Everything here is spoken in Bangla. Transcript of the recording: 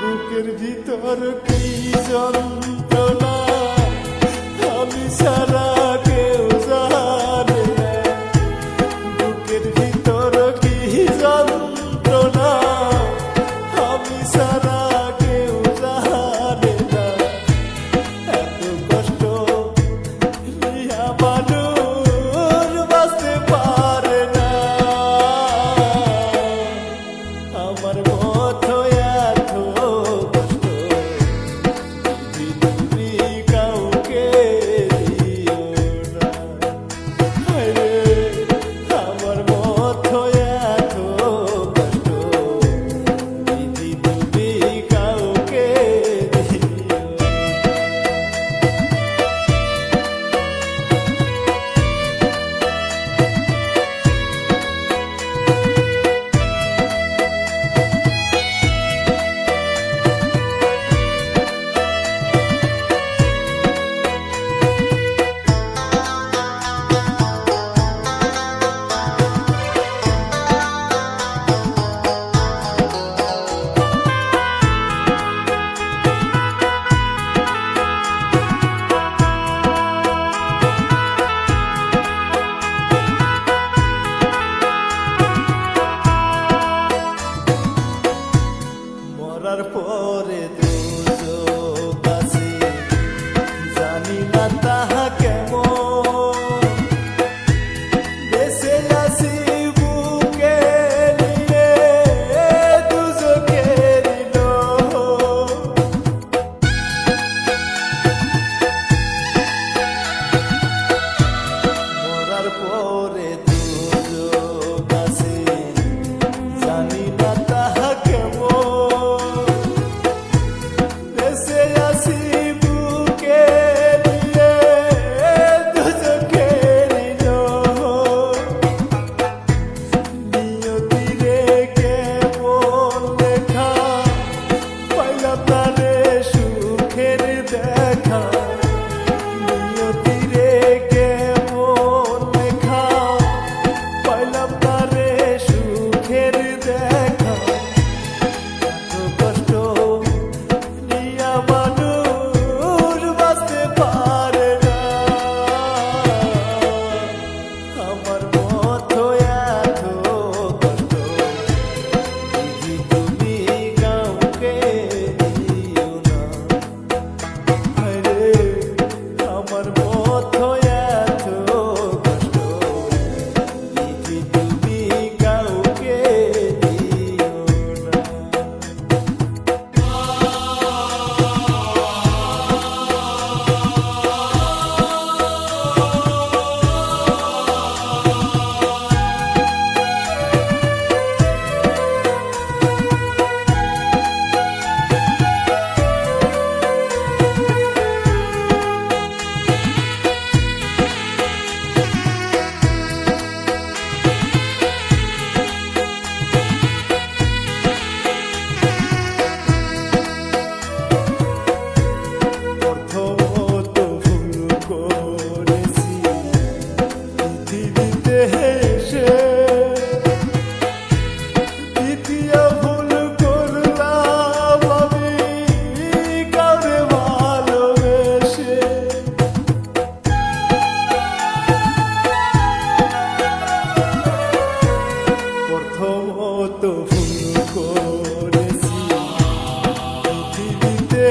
বুকের ভিতর কি যন্ত্রণা আমি সারা কেউ জানে না। বুকের ভিতর কি যন্ত্রণা আমি সারা কেউ জানে না। এত কষ্ট নিয়া মানুষ বাঁচতে পারে না। আমার মতো এত কষ্ট তুমি কাউকে দিও না। হায়রে আমার মতো এত কষ্ট তুমি কাউকে দিও না। মরার পরে দুজক আছে জানি না তাহা কেমন। বেঁচে আছি বুকে নিয়ে দুজকের লোক। মরার পরে দুজক আছে জানি না তাহা কেমন। বেঁচে আছি বুকে নিয়ে দুজকের লোক। নিয়তিরে কেমন লেখা পাইলাম না রে সুখের দেখা। নিয়তিরে কেমন লেখা পাইলাম না রে সুখের দেখা। এত কষ্ট নিয়া মানুষ বাঁচতে পারে না। আমার মতো এত কষ্ট তুমি কাউকে দিও না। হায়রে আমার মতো এত কষ্ট তুমি কাউকে দিও না। প্রথমত ভুল করেছি পৃথিবীতে এসে। দ্বিতীয় ভুল করলাম আমি কাউরে ভালোবেসে। প্রথমত ভুল করেছি পৃথিবীতে